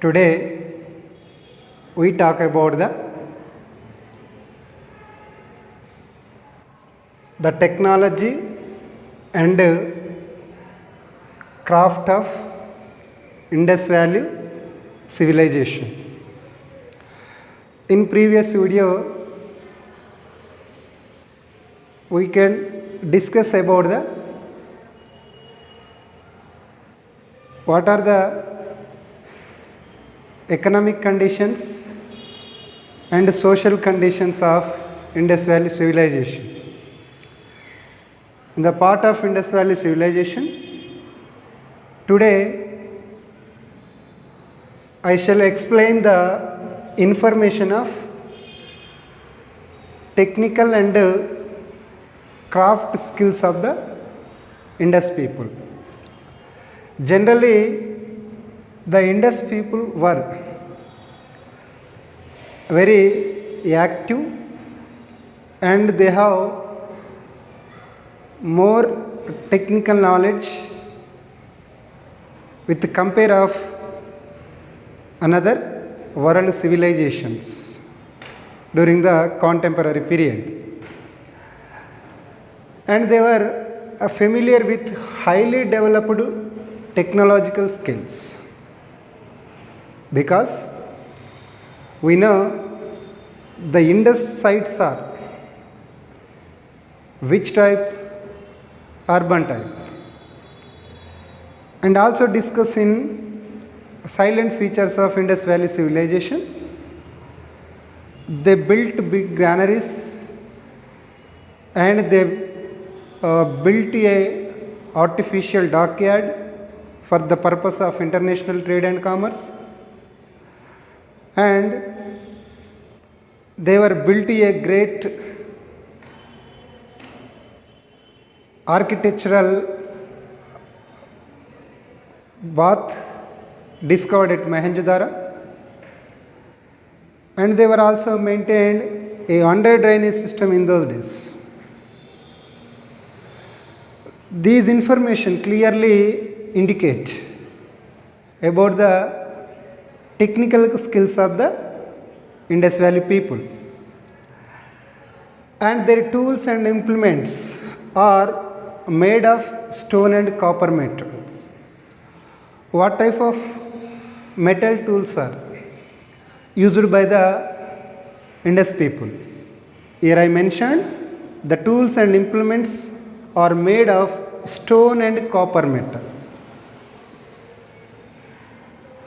Today we talk about the technology and craft of Indus Valley civilization. In previous video we can discuss about what are the economic conditions and social conditions of Indus Valley civilization. In the part of Indus Valley civilization, today I shall explain the information of technical and craft skills of the Indus people. Generally, the Indus people were very active and they have more technical knowledge with the compare of another world civilizations during the contemporary period, and they were familiar with highly developed technological skills, because we know the Indus sites are which type? Urban type, and also discuss in silent features of Indus Valley civilization. They built big granaries and they built a artificial dockyard for the purpose of international trade and commerce, and they were built a great architectural bath discovered at Mohenjo-daro, and they were also maintained a under drainage system in those days. These information clearly indicate about the technical skills of the Indus Valley people, and their tools and implements are made of stone and copper metals. What type of metal tools are used by the Indus people? Here I mentioned the tools and implements are made of stone and copper metal.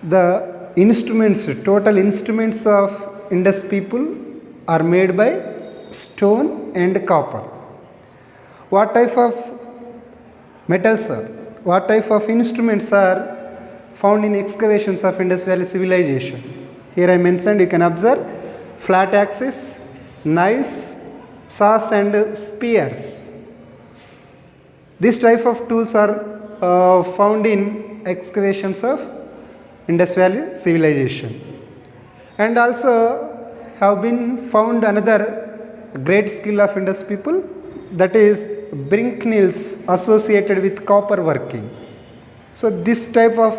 The instruments, total instruments of Indus people are made by stone and copper. What type of metals are, what type of instruments are found in excavations of Indus Valley civilization? Here I mentioned, you can observe flat axes, knives, saws and spears. This type of tools are found in excavations of Indus Valley civilization, and also have been found another great skill of Indus people, that is brink nails associated with copper working. So this type of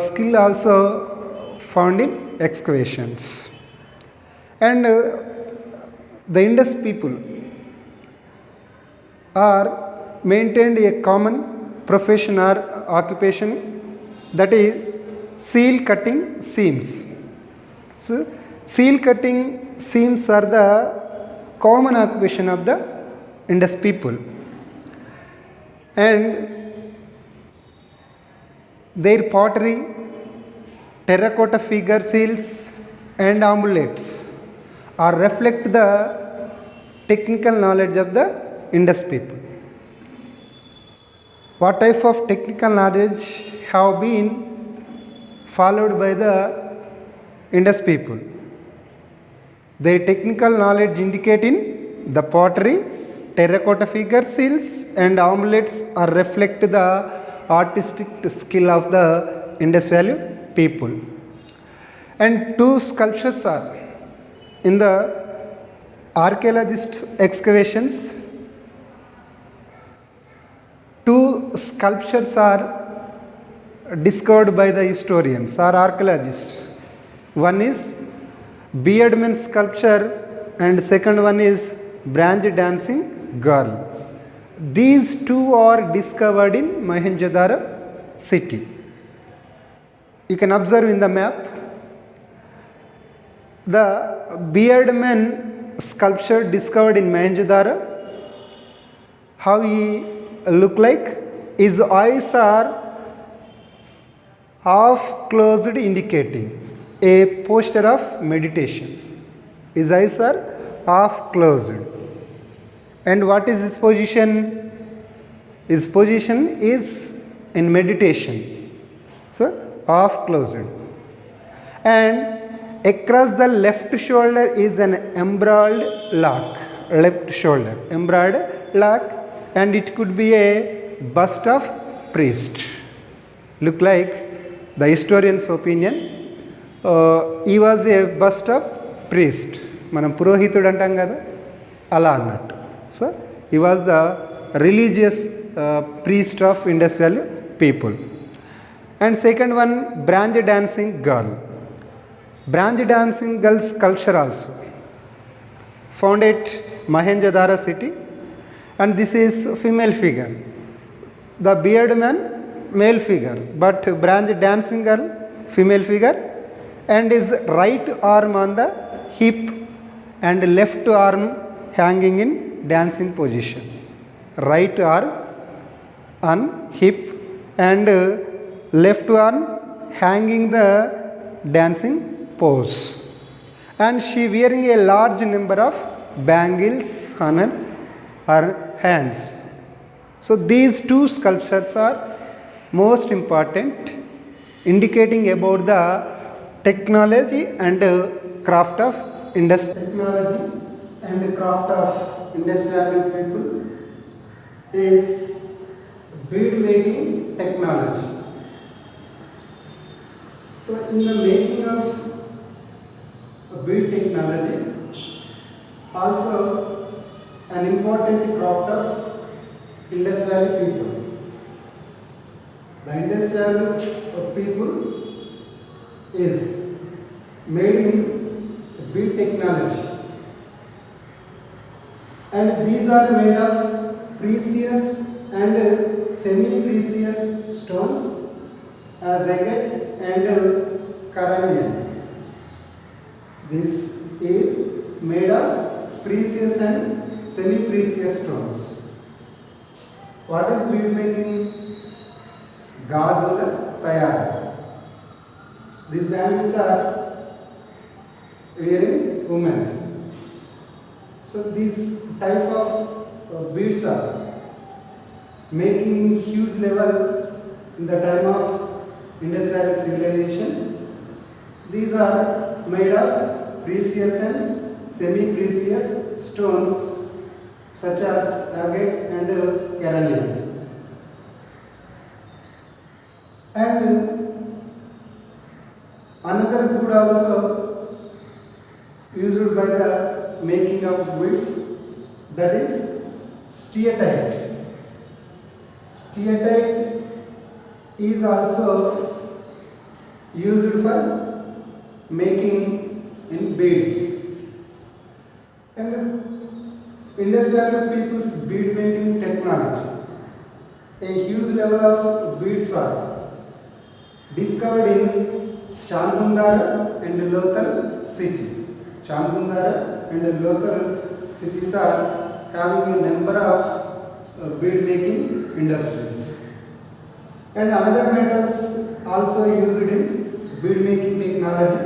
skill also found in excavations. And the Indus people are maintained a common profession or occupation, that is seal cutting seams. So seal cutting seams are the common occupation of the Indus people, and their pottery, terracotta figure seals and amulets are reflect the technical knowledge of the Indus people. What type of technical knowledge have been followed by the Indus people? Their technical knowledge indicate in the pottery, terracotta figure seals and amulets are reflect the artistic skill of the Indus Valley people. And two sculptures are in the archaeologist excavations. Two sculptures are discovered by the historians or archaeologists. One is beardman sculpture and second one is branch dancing girl. These two are discovered in Mohenjo-daro city. You can observe in the map the beardman sculpture discovered in Mohenjo-daro. How he look like? His eyes are half closed, indicating a posture of meditation. His eyes are half closed. And what is his position? His position is in meditation. So, half closed. And across the left shoulder is an embroidered lock. Left shoulder, embroidered lock, and it could be a bust of priest. Look like the historian's opinion. He was a bust of priest. మనం పురోహితుడు అంటాం కదా అలా అన్నట్టు. So he was the religious priest of Indus Valley people. And second one, branch dancing girl. Branch dancing girl sculpture also found at Mohenjo-daro city, and this is female figure. The beard man male figure, but branch dancing girl female figure, and his right arm on the hip and left arm hanging in dancing position. Right arm on hip and left arm hanging the dancing pose. And she wearing a large number of bangles on her hands. So these two sculptures are most important, indicating about the technology and craft of Indus. Technology and craft of Indus Valley people is bead making technology. So in the making of bead technology, also an important craft of Indus Valley people. The Indus Valley people is made in bead technology, and these are made of precious and semi-precious stones as agate and corallian. This is made of precious and semi-precious stones. What is bead making? Gazula tayari. These bangles are wearing women. So these type of beads are making in huge level in the time of Indus Valley civilization. These are made of precious and semi-precious stones such as agate and corallian. And another wood also used by the making of beads, that is steatite. Steatite is also used for making in beads. And the Indus Valley people's bead making technology, a huge level of beads are discovered in Chandgundara and Lothal city. Chandgundara and Lothal cities are having a number of bead making industries. And another metals also used in bead making technology.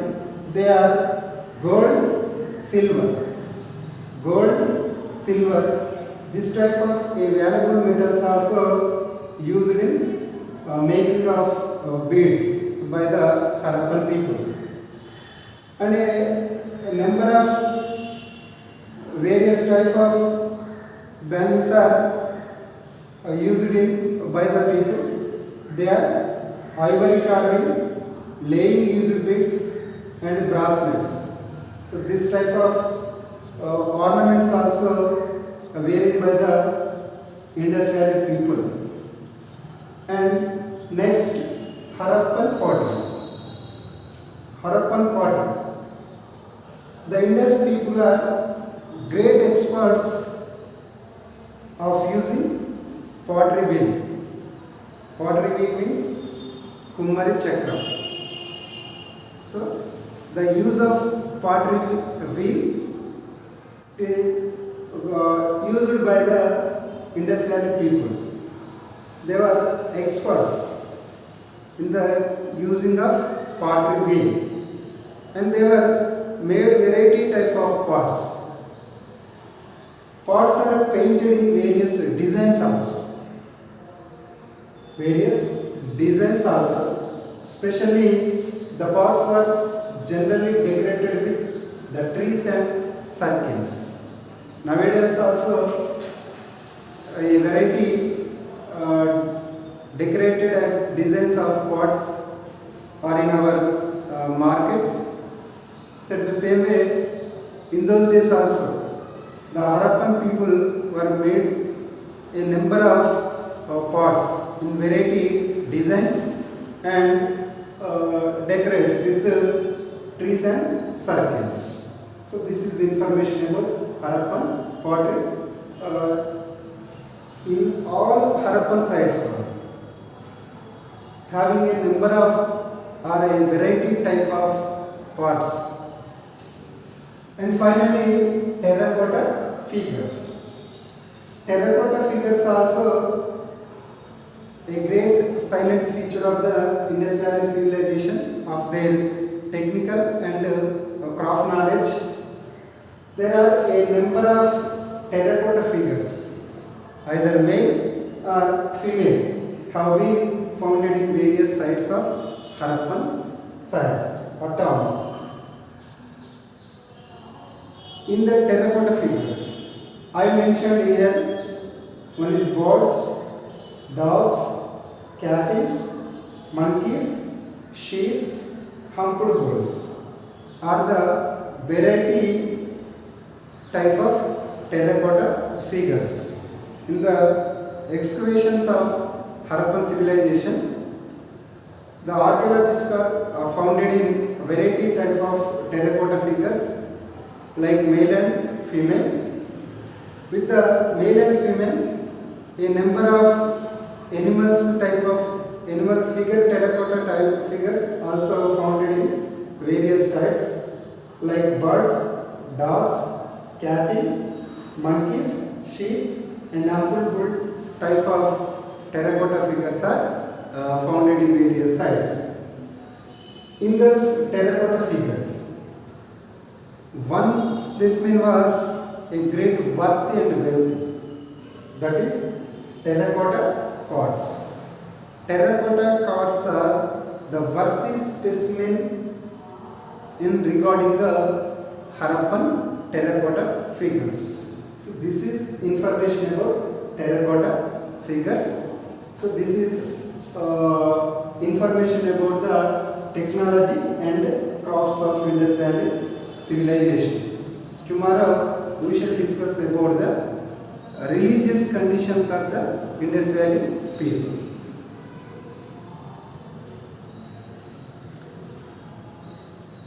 They are gold, silver. Gold, silver. This type of a valuable metals also used in making of beads by the Harappan people. And a number of various type of bangles are used in by the people. They are ivory carving, laying used beads and bracelets. So this type of ornaments also wearing by the Indus Valley people. And next, Harappan pottery. Harappan pottery. The Indus people are great experts of using pottery wheel. Pottery wheel means Kummari Chakra. So the use of pottery wheel is used by the Indus Valley people. They were experts in the using of pottery wheel, and they were made variety type of pots. Pots are painted in various designs also. Especially the pots were generally decorated with the trees and circles. Nowadays also a variety decorated and designs of pots are in our market. In the same way, in those days also, the Harappan people were made a number of pots in variety designs and decorates with trees and circles. So this is information about Harappan pottery. In all Harappan sites, having a number of or a variety type of pots. And finally, terracotta figures. Terracotta figures are also a great silent feature of the Indus Valley civilization, of their technical and craft knowledge. There are a number of terracotta figures, either male or female, have been founded in various sites of Harappan sites or towns. In the terracotta figures, I mentioned here, one is birds, dogs, cattle, monkeys, sheep, humped bulls are the variety type of terracotta figures. In the excavations of Harappan civilization, the archaeologists are founded in variety type of terracotta figures like male and female. With the male and female, a number of animals type of animal figure terracotta type figures also founded in various types like birds, dogs, cattle, monkeys, sheep and humble bull type of terracotta figures are founded in various sites. In these terracotta figures, one specimen was a great worthy and wealthy, that is terracotta gods. Terracotta gods are the worthy specimen in regarding the Harappan terracotta figures. So this is information about terracotta figures. So this is information about the technology and crafts of Indus Valley civilization. Tomorrow we shall discuss about the religious conditions of the Indus Valley people.